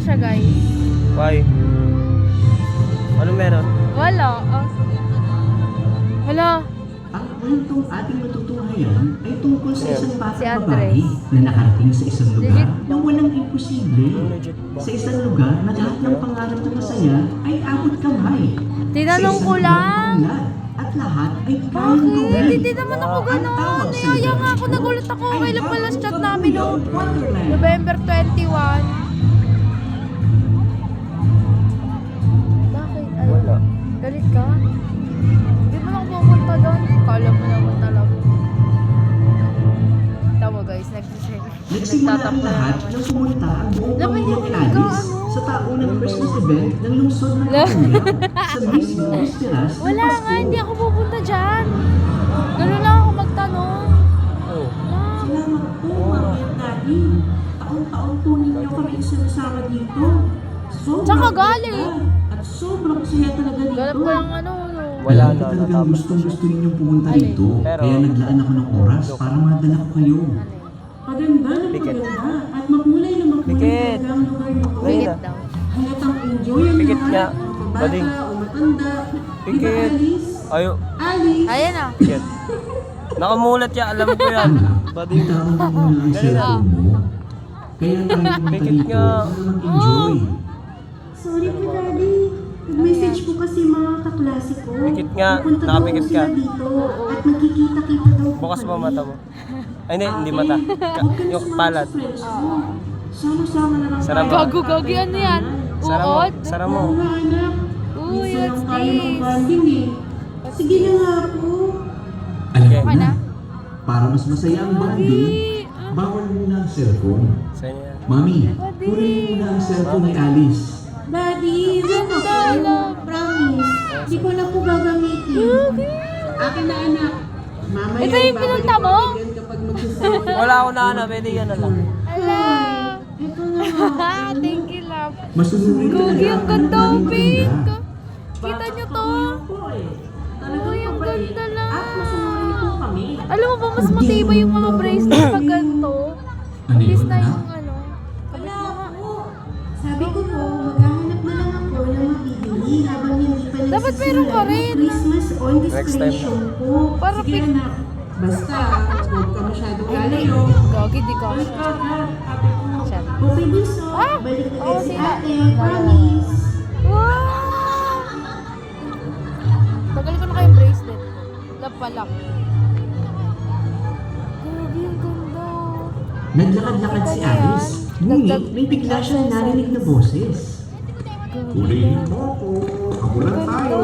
siya, guys. Why? Ano meron? Wala. Wala. Ang kwentong ating matutunghayan ay tungkol sa isang Si batang Andres. babae na nakarating sa isang lugar Legit na walang imposible. Legit ba? Sa isang lugar na lahat ng pangarap na masaya ay abot kamay. Tinanong ko lang. At lahat ay kayang Bakit? gawin. Hindi naman ako Ang gano'n. tawag sa Kaya lugar nga ako ito nagulat ako. ay Kailan pala Batang chat namin noong Wonderland. November 21. Bakit? Ay, Wala. galit ka? Hindi mo lang pumunta doon. Kala mo naman talaga. Tama guys, Nagsimula ang nagtatampo na lahat naman. nang pumunta ang buong Laban pamilya yung ni Alice nagkaano. sa taunang Christmas event ng lungsod ng Kapunyaw sa mismo Misteras ng Wala Pasko. nga, hindi ako pupunta dyan. Gano'n lang ako magtanong. Oh. Lang. Salamat po, Mami at Daddy. Taon-taon po ninyo kami sinasama dito. Sobrang Tsaka galing. ganda at sobrang saya talaga dito. Ganap ko lang ano. Wala Alam ko na, talagang natapos gustong-gusto ninyong pumunta Alin? dito, Pero- kaya naglaan ako ng oras para madala ko kayo. Paganda ng Pikit. paganda at makulay na makulay Pikit. talaga ang lugar nito. Pikit Ayun na. daw. Halatang enjoy ang Pikit lahat, nga. ang Bading. bata o matanda. Pikit. Diba, Alice? Ayo. Alice? Ayan na. Yan. Nakamulat ya, alam ko yan. Buddy. Bitawan mo muna ang Dali na. cellphone mo. Kaya tayo pumunta Pikit dito nga. para mag-enjoy. Sorry po, Daddy. Nag-message po kasi mga kaklase ko. Pikit nga. Pupunta daw Nakapikit sila ka. dito at magkikita-kita daw po Bukas mo kami. mata mo. Ay, hindi mata. Yung palad. Sama-sama na lang Sarap tayo. ba? Gago-gagi ano yan? Sara mo. Uod? Sara Oo mo. nga, anak. Uy, Minsan lang what's tayo this? mag-bonding eh. Sige na nga po. Alam Okay. ko Okay na, na? para mas masaya ang bonding, bawal muna ang cellphone. Sa inyo yan. Mami, kunin mo muna ang cellphone ni Alice. Daddy, yan ako. Promise. Di ko na po gagamitin. Akin na, anak. Mamaya, Ito yung pinunta mo? babalik ko kapag magsasawa. Wala ako na ano, pwede yan na lang. Ala. Ito na. Thank you, love. Masunurin Gogi, ang ganda ang pink. maganda. Kita nyo to. Po eh. Talagang Uy, ang mabait. ganda lang. At masunurin po kami. Alam mo ba, mas matibay yung mga bracelet pag ganito. Ano Imbis yun, na anak? yung ano. Kabit Wala mo nga. po. Sabi ko po, maghahanap na lang ako ng mabibili habang hindi pa Dapat meron ka rin. Christmas on Next time. display po. Para Sige pic- anak. Basta, huwag ka masyadong lalayo. Gagi, di ka. Basta ha, ate ko. Siya. Okay, Biso. Ah! Balik na Oo, si sila. ate. Promise. Wow! Tagal ko na kayong bracelet. Love pa lang. Gagi, ang ganda. Naglakad-lakad si Alice, ngunit may bigla siyang narinig na boses. Hulihin mo ako, kabulan tayo.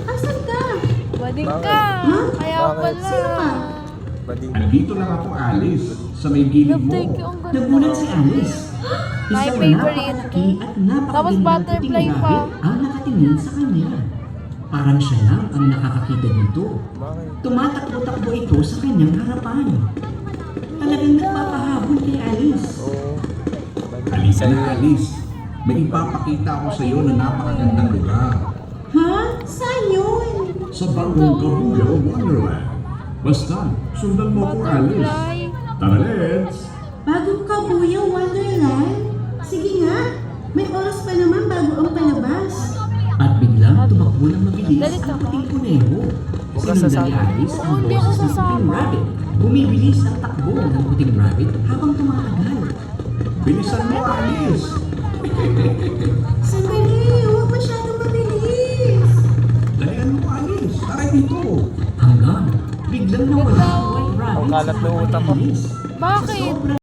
Asan ka? Bading ka. Kaya Bakit? pala. Buddy. Andito lang ako, Alice, sa may gilid Love, mo. thank you. Ang ganda. Nagulat si Alice. My Isang favorite. napakalaki at Tapos napakagandang butterfly puting pa. rabbit ang nakatingin sa kanya. Parang siya lang ang nakakakita dito. Bakit? Tumatakbo-takbo ito sa kanyang harapan. Talagang nagpapahabol kay Alice. Oo. Halika na, Alice. May ipapakita ako sa iyo na napakagandang lugar. Ha? Saan yun? Sa bagong Kabuyaw Wonderland. Basta, sundan mo ko, Alice. Butterfly. Tara, let's! Bagong Kabuyaw Wonderland? Sige nga. May oras pa naman bago ang palabas. At biglang tumakbo ng mabilis Galit ang ako. puting kuneho. Huwag ka Sinundan ni sasama. Alice ang Oo, hindi ako boses ng puting sasama. rabbit. Bumibilis ang takbo ng puting rabbit habang tumatagal. Bilisan mo, Alice! Sandali, huwag masyadong mabilis. Dalian mo, Alice! Tara dito! Hanggang biglang nawala ang white rabbit Ang kalat sa ng harapan utak ni ko. Alice. Bakit? Sobrang